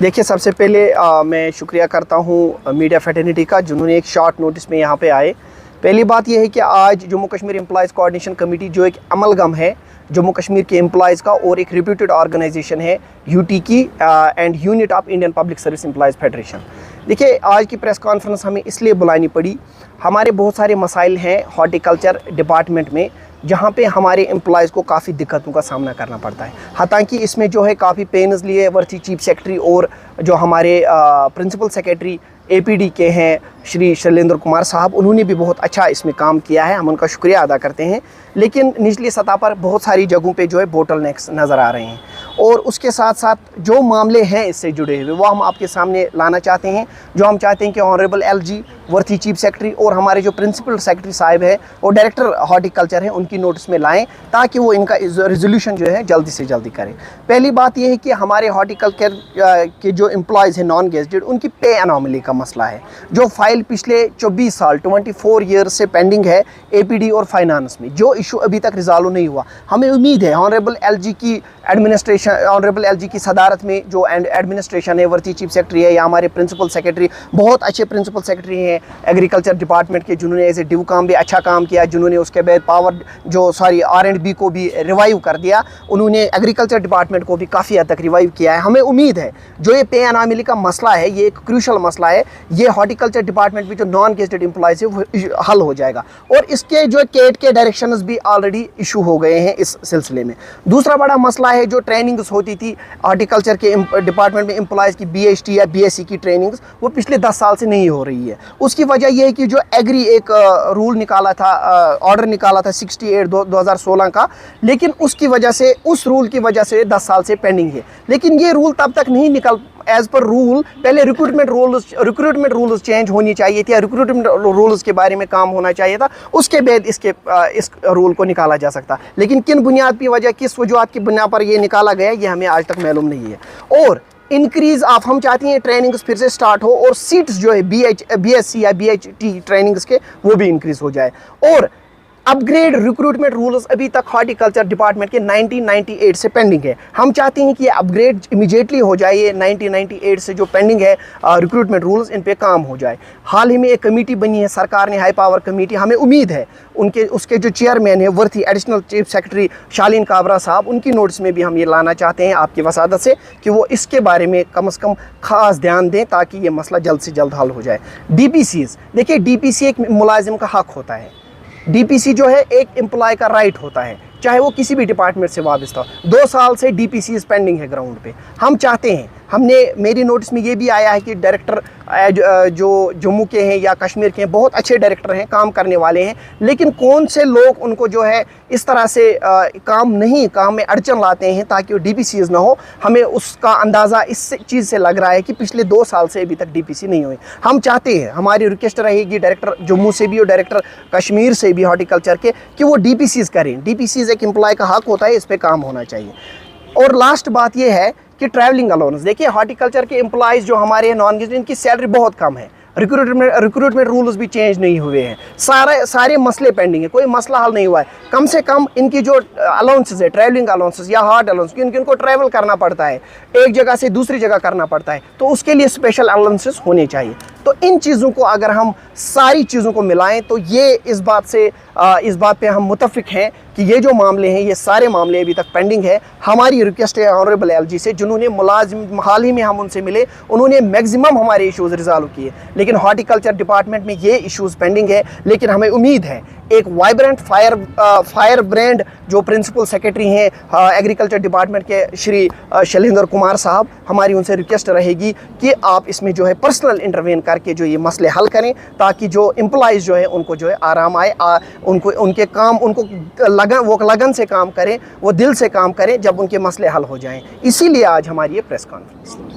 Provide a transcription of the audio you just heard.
देखिए, सबसे पहले मैं शुक्रिया करता हूँ मीडिया फैटर्निटी का, जिन्होंने एक शॉर्ट नोटिस में यहाँ पे आए। पहली बात यह है कि आज Jammu Kashmir employees coordination committee जो एक अमलगम है जम्मू कश्मीर के एम्प्लॉयज़ का और एक रिप्यूटेड ऑर्गेनाइजेशन है यूटी की and unit of Indian public service employees federation. देखिए, आज की प्रेस कॉन्फ्रेंस हमें इसलिए बुलानी पड़ी, हमारे बहुत सारे मसाइल हैं हॉर्टिकल्चर डिपार्टमेंट में जहाँ पे हमारे एम्प्लॉयज़ को काफ़ी दिक्कतों का सामना करना पड़ता है। हालांकि इसमें जो है काफ़ी पेन्स लिए वर्ती चीफ सेक्रेटरी और जो हमारे प्रिंसिपल सेक्रेटरी एपीडी के हैं श्री शैलेंद्र कुमार साहब, उन्होंने भी बहुत अच्छा इसमें काम किया है, हम उनका शुक्रिया अदा करते हैं। लेकिन निचली सतह पर बहुत सारी जगहों पे जो है बोटलनेक्स नज़र आ रहे हैं और उसके साथ साथ जो मामले हैं इससे जुड़े हुए वो हम आपके सामने लाना चाहते हैं। जो हम चाहते हैं कि honourable LG worthy chief secretary और हमारे जो प्रिंसिपल सेक्रेटरी साहब है और डायरेक्टर हॉर्टिकल्चर हैं उनकी नोटिस में लाएं ताकि वो इनका रेजोल्यूशन जो है जल्दी से जल्दी करें। पहली बात ये है कि हमारे हॉर्टिकल्चर के जो एम्प्लॉयज़ हैं नॉन गेजेटेड, उनकी पे एनॉमली का मसला है जो फाइल पिछले 24 साल 24 ईयर्स से पेंडिंग है एपीडी और फाइनेंस में, जो इशू अभी तक रिजॉल्व नहीं हुआ। हमें उम्मीद है ऑनरेबल एलजी की एडमिनिस्ट्रेशन, ऑनरेबल एलजी की सदारत में जो एडमिनिस्ट्रेशन है, वर्ती चीफ सेक्रेटरी है या हमारे प्रिंसिपल सेक्रेटरी, बहुत अच्छे प्रिंसिपल सेक्रेटरी हैं एग्रीकल्चर डिपार्टमेंट के, जिन्होंने एज ए डिव काम भी अच्छा काम किया, जिन्होंने उसके बाद पावर जो R&B को भी रिवाइव कर दिया, उन्होंने एग्रीकल्चर डिपार्टमेंट को भी काफ़ी हद तक रिवाइव किया है। हमें उम्मीद है जो ये पे एनॉमली का मसला है, ये एक क्रूशल मसला है, ये हॉर्टिकल्चर डिपार्टमेंट में जो नॉन गेजेटेड एम्प्लॉयज़ है वो हल हो जाएगा और इसके जो केट के डायरेक्शंस भी ऑलरेडी इशू हो गए हैं इस सिलसिले में। दूसरा बड़ा मसला है जो ट्रेनिंग्स होती थी हॉर्टिकल्चर के डिपार्टमेंट में एम्प्लॉयज़ की BHT या BSc की ट्रेनिंग्स, वो पिछले 10 साल से नहीं हो रही है। उसकी वजह यह है कि जो एग्री एक रूल निकाला था, ऑर्डर निकाला था 68 2016 का, लेकिन उसकी वजह से, उस रूल की वजह से 10 साल से पेंडिंग है। लेकिन ये रूल तब तक नहीं निकल, एज पर रूल पहले रिक्रूटमेंट रूल्स चेंज होनी चाहिए थी, रिक्रूटमेंट रूल्स के बारे में काम होना चाहिए था, उसके बाद इस रूल को निकाला जा सकता। लेकिन किन बुनियाद की वजह, किस वजूहत की बुनियाद पर ये निकाला गया, ये हमें आज तक मालूम नहीं है। और इंक्रीज़ ऑफ, हम चाहते हैं ट्रेनिंग्स फिर से स्टार्ट हो और सीट्स जो है BSc या BHT ट्रेनिंग्स के वो भी इंक्रीज़ हो जाए। और अपग्रेड रिक्रूटमेंट रूल्स अभी तक हॉर्टिकल्चर डिपार्टमेंट के 1998 से पेंडिंग है। हम चाहते हैं कि ये अपग्रेड इमीडिएटली हो जाए, ये 1998 से जो पेंडिंग है रिक्रूटमेंट रूल्स, इन पे काम हो जाए। हाल ही में एक कमेटी बनी है सरकार ने, हाई पावर कमेटी, हमें उम्मीद है उसके जो चेयरमैन है वर्थी एडिशनल चीफ सेक्रेटरी शालीन काबरा साहब, उनकी नोटिस में भी हम ये लाना चाहते हैं आपकी वसादत से कि वो इसके बारे में कम से कम खास ध्यान दें ताकि ये मसला जल्द से जल्द हल हो जाए। DPCs, देखिए DPC एक मुलाजिम का हक होता है, DPC जो है एक एम्प्लॉय का राइट होता है, चाहे वो किसी भी डिपार्टमेंट से वाबस्ता हो। 2 साल से DPCs पेंडिंग है ग्राउंड पे। हम चाहते हैं, मेरी नोटिस में ये भी आया है कि डायरेक्टर जो जम्मू के हैं या कश्मीर के हैं, बहुत अच्छे डायरेक्टर हैं, काम करने वाले हैं, लेकिन कौन से लोग उनको जो है इस तरह से काम में अड़चन लाते हैं ताकि वो DPCs ना हो। हमें उसका अंदाज़ा इस चीज़ से लग रहा है कि पिछले 2 साल से अभी तक DPC नहीं हुई। हम चाहते हैं, हमारी रिक्वेस्ट रहेगी डायरेक्टर जम्मू से भी और डायरेक्टर कश्मीर से भी हॉर्टिकल्चर के, कि वो DPCs करें। DPCs एक एम्प्लॉय का हक होता है, इस पर काम होना चाहिए। और लास्ट बात यह है कि ट्रैवलिंग अलाउंस, देखिए हॉर्टिकल्चर के एम्प्लॉयज़ जो हमारे नॉन गेजेटेड, इनकी सैलरी बहुत कम है, रिक्रूटमेंट रूल्स भी चेंज नहीं हुए हैं, सारे मसले पेंडिंग है, कोई मसला हल नहीं हुआ है। कम से कम इनकी जो अलाउंसेस है, ट्रैवलिंग अलाउंसेस या हार्ड अलाउंस, इनको ट्रैवल करना पड़ता है, एक जगह से दूसरी जगह करना पड़ता है, तो उसके लिए स्पेशल अलाउंसेस होने चाहिए। तो इन चीज़ों को अगर हम सारी चीज़ों को मिलाएं तो ये इस बात पे हम मुतफिक हैं कि ये जो मामले हैं, ये सारे मामले अभी तक पेंडिंग है। हमारी रिक्वेस्ट है ऑनरेबल एलजी से, जिन्होंने मुलाजिम, हाल ही में हम उनसे मिले, उन्होंने मैक्सिमम हमारे इश्यूज़ रिजॉल्व किए, लेकिन हॉर्टिकल्चर डिपार्टमेंट में ये इश्यूज़ पेंडिंग है। लेकिन हमें उम्मीद है एक वाइब्रेंट फायर ब्रांड जो प्रिंसिपल सेक्रेटरी हैं एग्रीकल्चर डिपार्टमेंट के श्री शैलेंद्र कुमार साहब, हमारी उनसे रिक्वेस्ट रहेगी कि आप इसमें जो है पर्सनल इंटरवेन करके जो ये मसले हल करें ताकि जो एम्प्लॉयज़ जो है उनको जो है आराम आए, उनको उनके काम, उनको लगन से काम करें, वो दिल से काम करें जब उनके मसले हल हो जाएं। इसीलिए आज हमारी ये प्रेस कॉन्फ्रेंस।